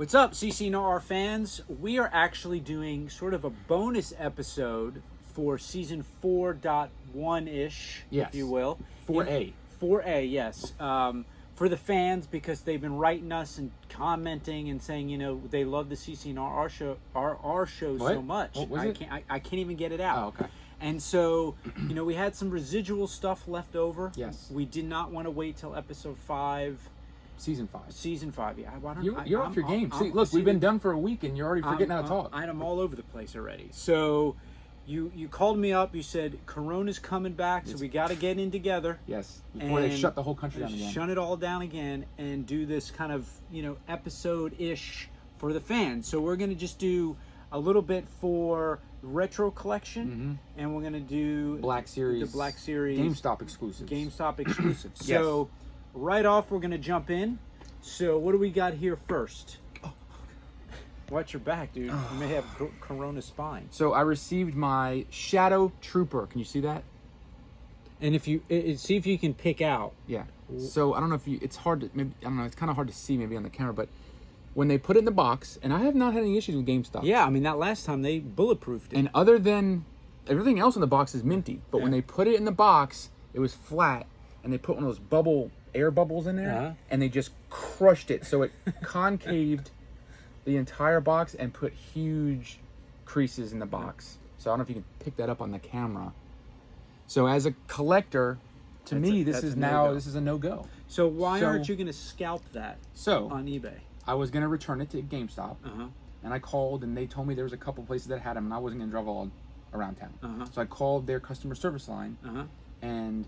What's up, CCNR fans? We are actually doing sort of a bonus episode for season 4.1-ish, if you will. 4A. 4A, yes. For the fans, because they've been writing us and commenting and saying, you know, they love the CCNR show, our show so much. What was it? I can't even get it out. Oh, okay. And so, you know, we had some residual stuff left over. Yes. We did not want to wait till episode 5. Season 5. Season 5, yeah. You're off your game. See, look, we've been done for a week and you're already forgetting how to talk. I'm all over the place already. So you called me up. You said Corona's coming back, so we got to get in together. Yes. Before they shut the whole country down again. Shut it all down again and do this kind of, you know, episode-ish for the fans. So we're going to just do a little bit for retro collection, and we're going to do the Black Series GameStop exclusives. Yes. So right off, we're going to jump in. So what do we got here first? Watch your back, dude. You may have Corona spine. So I received my Shadow Trooper. Can you see that? And if you see if you can pick out. Yeah. So I don't know if you. It's hard to. Maybe, I don't know. It's kind of hard to see maybe on the camera, but when they put it in the box, and I have not had any issues with GameStop. Yeah, I mean that last time they bulletproofed it. And other than everything else in the box is minty, but when they put it in the box, it was flat, and they put one of those air bubbles in there, and they just crushed it, so it concaved the entire box and put huge creases in the box. So I don't know if you can pick that up on the camera. So as a collector, to me, this is a no-go. So why aren't you going to scalp that on eBay? I was going to return it to GameStop, and I called, and they told me there was a couple places that had them, and I wasn't going to drive all around town. So I called their customer service line, and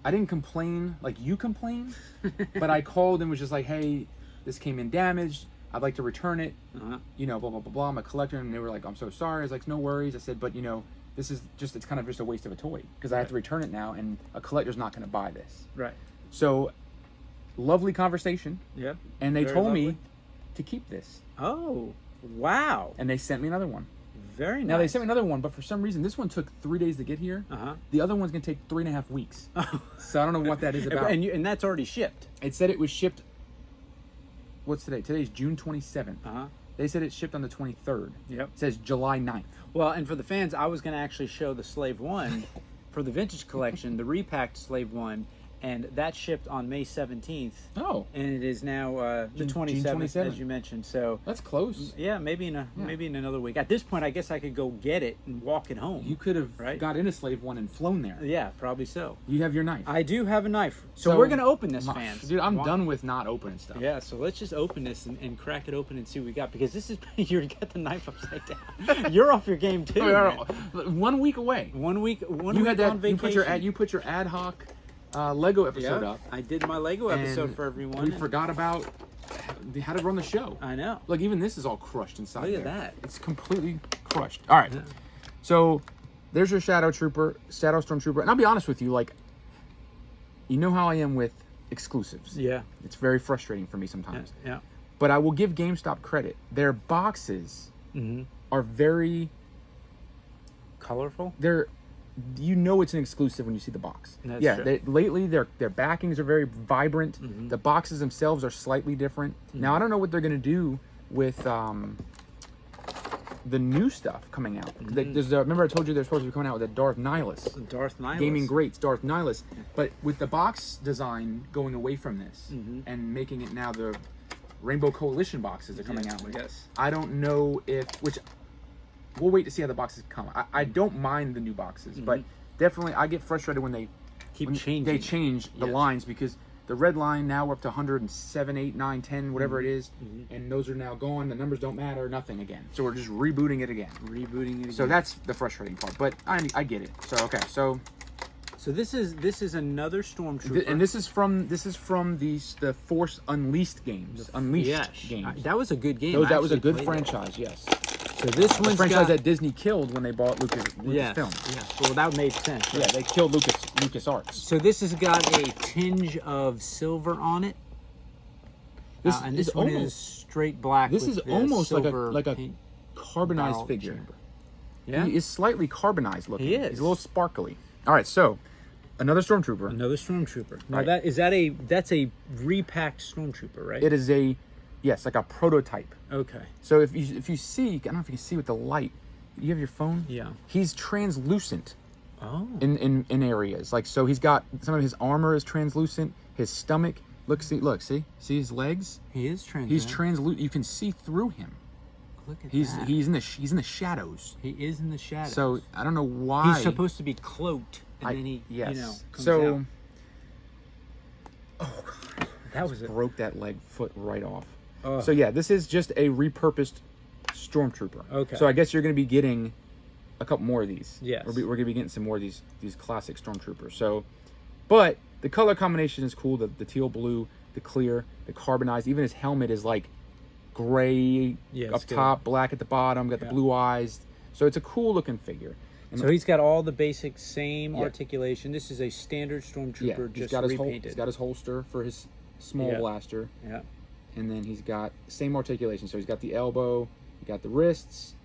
I didn't complain like you complain, but I called and was just like, hey, this came in damaged. I'd like to return it. You know, blah, blah, blah, blah. I'm a collector. And they were like, I'm so sorry. I was like, no worries. I said, but, you know, this is just, it's kind of just a waste of a toy because I have to return it now, and a collector's not going to buy this. Right. So, lovely conversation. Yeah. And they told me to keep this. Oh, wow. And they sent me another one. Very nice. Now, they sent me another one, but for some reason, this one took 3 days to get here. The other one's going to take 3.5 weeks. So, I don't know what that is about. And that's already shipped. It said it was shipped. What's today? Today's June 27th. They said it shipped on the 23rd. Yep. It says July 9th. Well, and for the fans, I was going to actually show the Slave 1 for the vintage collection, the repacked Slave 1, and that shipped on May 17th. Oh. And it is now the 27th, as you mentioned. So that's close. Yeah, maybe in another week. At this point, I guess I could go get it and walk it home. You could have got in a Slave 1 and flown there. Yeah, probably so. You have your knife. I do have a knife. So we're going to open this, fans. Dude, I'm done with not opening stuff. Yeah, so let's just open this and crack it open and see what we got. Because this is, you got the knife upside down. You're off your game, too. 1 week away. 1 week on vacation. You put your ad hoc Lego episode up. I did my Lego episode for everyone. We forgot about how to run the show. I know. Like, even this is all crushed inside. Look at that. It's completely crushed. All right. Yeah. So there's your Shadow Stormtrooper. And I'll be honest with you, like, you know how I am with exclusives. Yeah. It's very frustrating for me sometimes. Yeah. But I will give GameStop credit. Their boxes are very colorful. You know it's an exclusive when you see the box. That's true. Lately their backings are very vibrant. The boxes themselves are slightly different. Now I don't know what they're gonna do with the new stuff coming out. Remember I told you they're supposed to be coming out with a Darth Nihilus. Gaming Greats, Darth Nihilus. But with the box design going away from this and making it now the Rainbow Coalition boxes are coming out with. Yes. I don't know we'll wait to see how the boxes come. I don't mind the new boxes, but definitely I get frustrated when they change the lines, because the red line now we're up to 107, 8, 9, 10, whatever it is, and those are now gone. The numbers don't matter, nothing again. So we're just rebooting it again. So that's the frustrating part, but I get it. So okay, so this is another Stormtrooper, and this is from the Force Unleashed games. Games. That was a good game. That was a good franchise. Yes. So this one's franchise that Disney killed when they bought Lucasfilm. Yeah, well, that made sense. Right? Yeah, they killed LucasArts. So this has got a tinge of silver on it. And this one is straight black. This is almost like a carbonized figure. Chamber. Yeah, he is slightly carbonized looking. He is. He's a little sparkly. All right, so another Stormtrooper. Now that's a repacked Stormtrooper, right? It is a Yes, like a prototype. Okay. So if you see, I don't know if you can see with the light. You have your phone? Yeah. He's translucent. Oh. In areas. Like, so he's got, some of his armor is translucent. His stomach, see his legs? He is translucent. He's translucent. You can see through him. Look at He's that. in the shadows. He is in the shadows. So I don't know why. He's supposed to be cloaked, and then he, yes. comes so, out. oh god, That was broke that foot right off. Oh. So yeah, this is just a repurposed stormtrooper. Okay. So I guess you're going to be getting a couple more of these. Yes. We're going to be getting some more of these classic stormtroopers. So, but the color combination is cool. The teal blue, the clear, the carbonized. Even his helmet is like gray up top, black at the bottom. Got the blue eyes. So it's a cool looking figure. And so he's got all the basic same articulation. This is a standard stormtrooper, just repainted. He's got his holster for his small blaster. Yeah. And then he's got same articulation. So he's got the elbow, he got the wrists,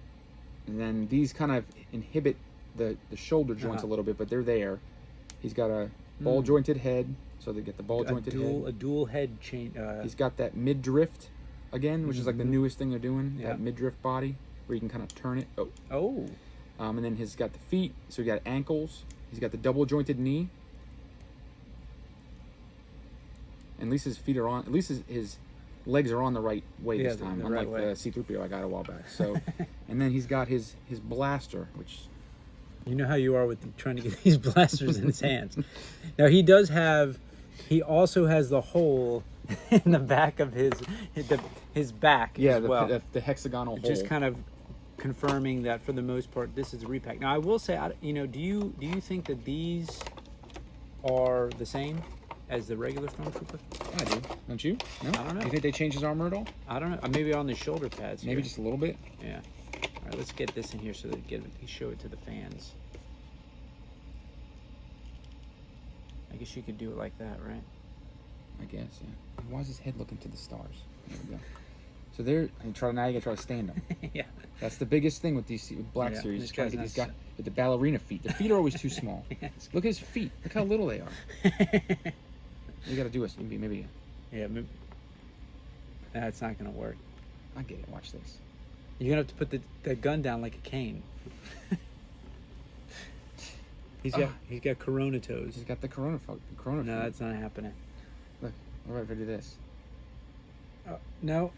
and then these kind of inhibit the shoulder joints a little bit, but they're there. He's got a ball jointed head, so they get the ball jointed head. A dual head chain. He's got that mid drift again, which is like the newest thing they're doing. Yeah. That mid drift body where you can kind of turn it. Oh. And then he's got the feet, so he got ankles. He's got the double jointed knee. And at least his feet are on. At least his legs are on the right way this time, unlike the C-3PO I got a while back. So, and then he's got his blaster, which, you know how you are with trying to get these blasters in his hands. Now he also has the hole in the back of his back. as well. The hexagonal hole. Just kind of confirming that for the most part this is a repack. Now I will say, do you think that these are the same as the regular stormtrooper? I do. Don't you? No? I don't know. You think they changed his armor at all? I don't know. Maybe on the shoulder pads. Maybe here. just a little bit. Yeah. All right, let's get this in here so that you show it to the fans. I guess you could do it like that, right? I guess, yeah. Why is his head looking to the stars? There we go. So now you gotta try to stand them. Yeah. That's the biggest thing with these Black Series. Is trying to get these guys with the ballerina feet. The feet are always too small. Look at his feet. Look how little they are. You gotta do maybe. Yeah. That's not gonna work. I get it. Watch this. You're gonna have to put the gun down like a cane. He's got Corona toes. He's got the Corona No, feet. that's not happening. Look, what if I do this? No.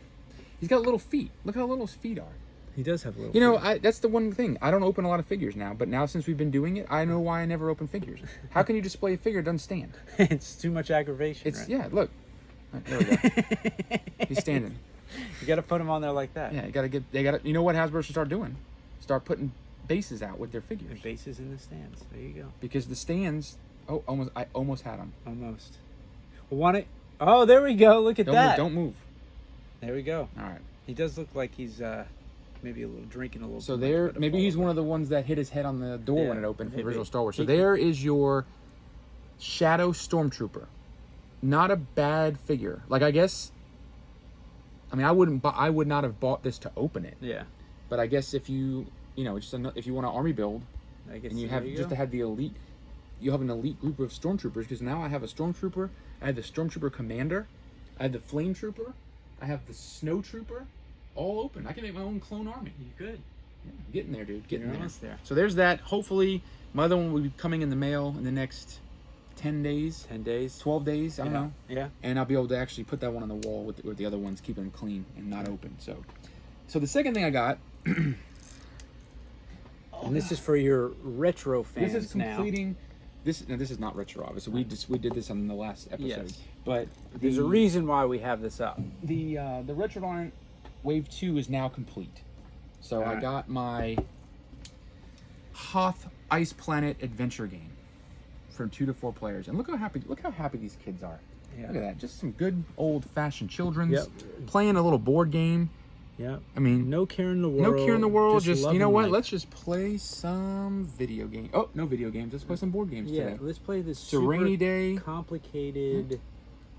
He's got little feet. Look how little his feet are. He does have little feet. That's the one thing. I don't open a lot of figures now, but now since we've been doing it, I know why I never open figures. How can you display a figure that doesn't stand? It's too much aggravation. It's right? Yeah, look. There we go. He's standing. You got to put him on there like that. Yeah, you know what Hasbro should start doing? Start putting bases out with their figures. The bases in the stands. There you go. Because the stands, I almost had them. Almost. Oh, there we go. Look at that. Don't move. There we go. All right. He does look like he's maybe a little drinking a little. So maybe he's one of the ones that hit his head on the door when it opened for the original Star Wars. So there is your Shadow Stormtrooper. Not a bad figure. Like, I guess, I would not have bought this to open it. Yeah. But I guess if you if you want an army build, I guess, and you have to have the elite, you have an elite group of stormtroopers. Because now I have a stormtrooper. I have the stormtrooper commander. I have the flame trooper. I have the snow trooper. All open. I can make my own clone army. You could. Yeah, I'm getting there, dude. Getting there. So there's that. Hopefully, my other one will be coming in the mail in the next 10 days. 10 days. 12 days. I don't know. Yeah. And I'll be able to actually put that one on the wall with the other ones, keep them clean and not open. So the second thing I got. And this is for your retro fans. This is completing. This is not retro, obviously. We did this on the last episode. Yes. But there's a reason why we have this up. The retro line Wave 2 is now complete. So I got my Hoth Ice Planet adventure game from 2 to 4 players, and look how happy these kids are. Yeah. Look at that, just some good old-fashioned children's playing a little board game. Yeah. I mean, no care in the world. Just you know what? Let's just play some video game. Oh, no video games. Let's play some board games today. Yeah, let's play this It's a rainy day. Complicated.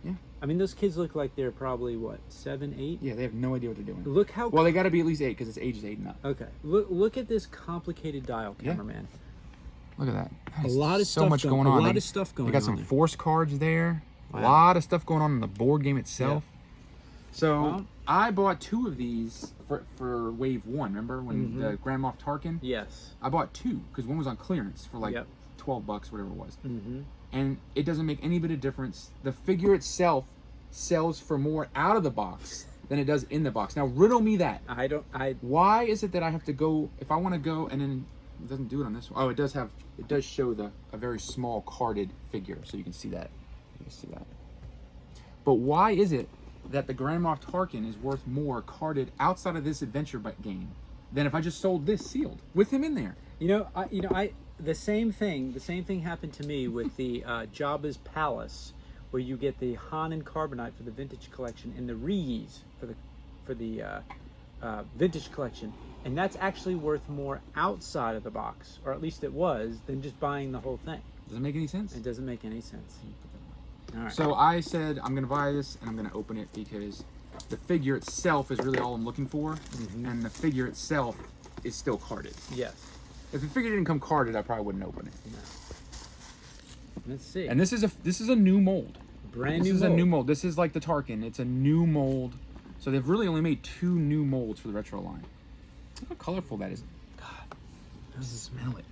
Yeah. I mean, those kids look like they're probably, what, 7, 8? Yeah, they have no idea what they're doing. Look how... Well, they got to be at least 8 because it's ages 8 and up. Okay. Look at this complicated dial, cameraman. Look at that. A lot of so much going on. A lot of stuff going on. They got some there. force cards there. Wow. A lot of stuff going on in the board game itself. Yeah. So I bought 2 of these for Wave 1. Remember when the Grand Moff Tarkin? Yes. I bought 2 because one was on clearance for like $12, whatever it was. And it doesn't make any bit of difference. The figure itself sells for more out of the box than it does in the box. Now riddle me that. Why is it that I have to go, if I want to go, and then it doesn't do it on this one. Oh, it does show a very small carded figure, so you can see that. You can see that. But why is it that the Grand Moff Tarkin is worth more carded outside of this adventure game than if I just sold this sealed with him in there? The same thing happened to me with the Jabba's Palace, where you get the Han and Carbonite for the Vintage Collection and the Rees for the Vintage Collection, and that's actually worth more outside of the box, or at least it was, than just buying the whole thing. Does it make any sense? It doesn't make any sense. All right. So I said I'm gonna buy this and I'm gonna open it because the figure itself is really all I'm looking for, and the figure itself is still carded. Yes. If the figure didn't come carded, I probably wouldn't open it. No. Let's see. And this is a new mold. This is a new mold. This is like the Tarkin. It's a new mold. So they've really only made 2 new molds for the retro line. Look how colorful that is. God, smell it.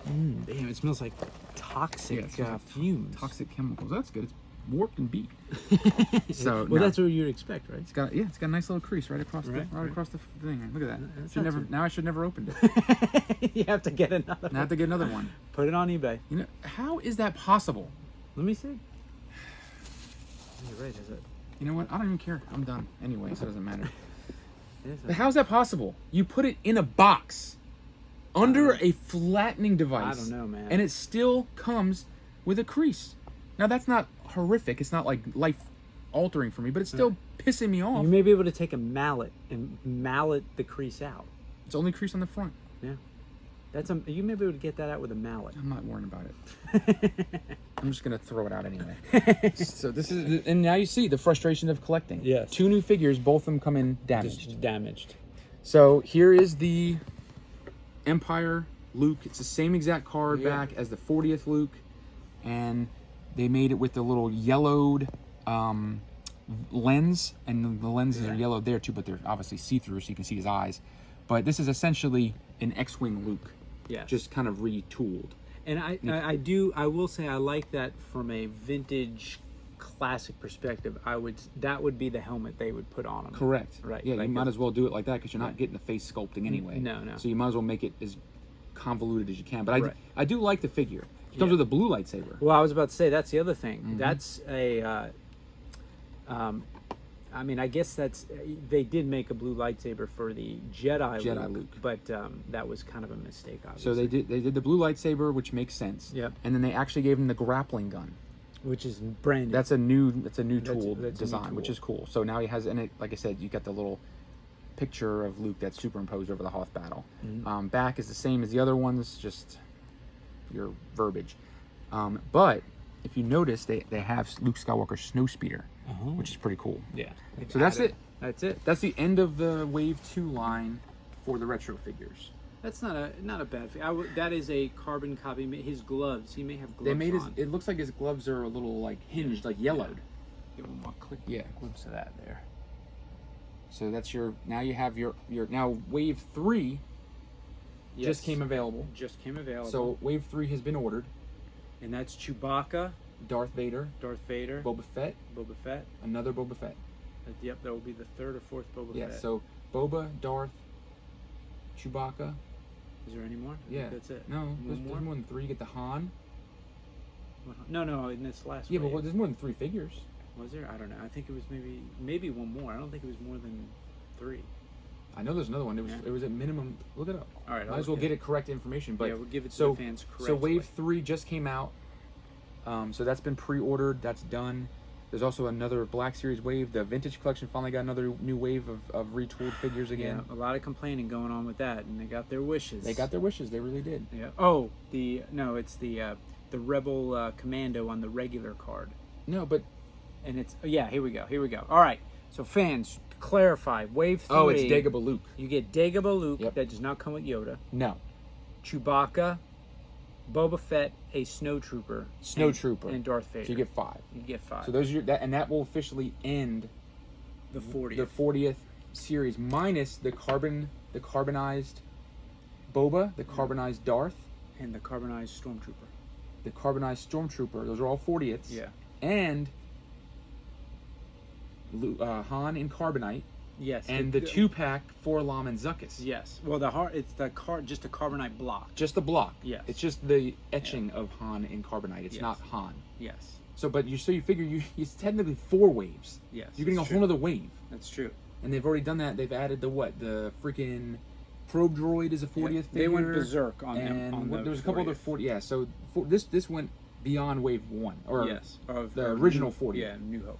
Damn, it smells like toxic fumes. Toxic chemicals. That's good. It's warped and beat. So that's what you'd expect, right? It's got a nice little crease right across across the thing. Look at that. Now I should never opened it. You have to get another one. I have to get another one. Put it on eBay. You know, how is that possible? Let me see. You're right, is it? You know what? I don't even care. I'm done anyway, so it doesn't matter. But how's that possible? You put it in a box under a flattening device. I don't know, man. And it still comes with a crease. Now that's not horrific. It's not like life altering for me, but it's still pissing me off. You may be able to take a mallet and mallet the crease out. It's only crease on the front. Yeah. You may be able to get that out with a mallet. I'm not worrying about it. I'm just gonna throw it out anyway. So this is, and now you see the frustration of collecting. Yes. 2 new figures, both of them come in damaged. Just damaged. So here is the Empire Luke. It's the same exact card back as the 40th Luke, and they made it with the little yellowed lens, and the lenses are yellowed there too, but they're obviously see-through, so you can see his eyes. But this is essentially an X-Wing Luke. Yeah. Just kind of retooled. And I will say I like that from a vintage classic perspective. That would be the helmet they would put on him. Correct. Right. Yeah, you might as well do it like that because you're not getting the face sculpting anyway. No. So you might as well make it as convoluted as you can. But I do like the figure. It comes with a blue lightsaber. Well, I was about to say that's the other thing. That's a I mean, I guess they did make a blue lightsaber for the Jedi Luke, but that was kind of a mistake, obviously. So they did the blue lightsaber, which makes sense. Yep. And then they actually gave him the grappling gun, which is brand new. That's a new tool design, which is cool. So now he has, and it, like I said, you got the little picture of Luke that's superimposed over the Hoth battle. Back is the same as the other ones, just your verbiage. But if you notice, they have Luke Skywalker Snowspeeder, which is pretty cool. Yeah. So that's it. That's it. That's the end of the Wave 2 line for the retro figures. That's not a bad thing. That is a carbon copy. His gloves. He may have gloves. They made on. It looks like his gloves are a little like hinged, like yellowed. Give him one quick glimpse of that there. So that's now you have your now Wave 3 just came available. So Wave 3 has been ordered. And that's Chewbacca, Darth Vader, Boba Fett, another Boba Fett. Yep, that will be the 3rd or 4th Boba Fett. Yeah, so Boba, Darth, Chewbacca. Is there any more? Yeah, that's it. No, there's more than 3. You get the Han. No, in this last. Yeah, but there's more than 3 figures. Was there? I don't know. I think it was maybe one more. I don't think it was more than 3. I know there's another one. It was at minimum. Look it up. All right, might as well get it correct information. But we'll give it to the fans correctly. So Wave 3 just came out. So that's been pre-ordered. That's done. There's also another Black Series wave. The Vintage Collection finally got another new wave of retooled figures again. Yeah, a lot of complaining going on with that, and they got their wishes. They got their wishes. They really did. Yeah. Oh, it's the Rebel Commando on the regular card. No, but and it's here we go. All right. So fans, clarify. Wave 3. Oh, it's Dagobah Luke. You get Dagobah Luke. That does not come with Yoda. No. Chewbacca, Boba Fett, a snowtrooper, and Darth Vader. So you get 5. So those are that will officially end The 40th. The 40th series minus the carbonized Boba, the carbonized Darth, and the carbonized Stormtrooper. The carbonized Stormtrooper. Those are all 40ths. Yeah. And Han in carbonite. Yes. And the 2-pack for Lam and Zuckuss. Yes. Well, it's just a carbonite block. Just the block. Yes. It's just the etching of Han in carbonite. It's not Han. Yes. So you figure it's technically 4 waves. Yes. You're getting a whole other wave. That's true. And they've already done that. They've added the freaking probe droid is a 40th figure. They went berserk on them. And there was a couple other 40. Yeah. So this went beyond wave 1 or of the original 40. Yeah, New Hope.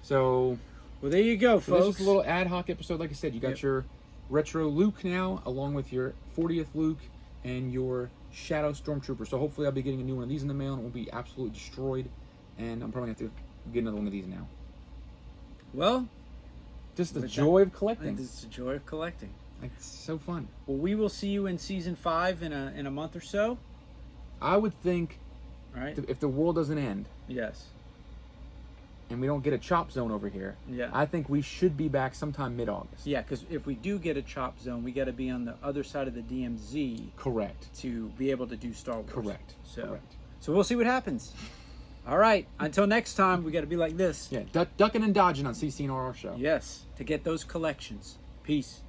So. Well, there you go, folks. This is a little ad hoc episode. Like I said, you got your retro Luke now, along with your 40th Luke and your Shadow Stormtrooper. So hopefully I'll be getting a new one of these in the mail, and it won't be absolutely destroyed. And I'm probably going to have to get another one of these now. Well, just the joy of collecting. It's the joy of collecting. It's so fun. Well, we will see you in season 5 in a month or so. I would think, right? If the world doesn't end. Yes. And we don't get a chop zone over here. Yeah. I think we should be back sometime mid-August. Yeah, because if we do get a chop zone, we got to be on the other side of the DMZ. Correct. To be able to do Star Wars. Correct. So we'll see what happens. All right. Until next time, we got to be like this. Yeah. Ducking and dodging on CCNRR Show. Yes. To get those collections. Peace.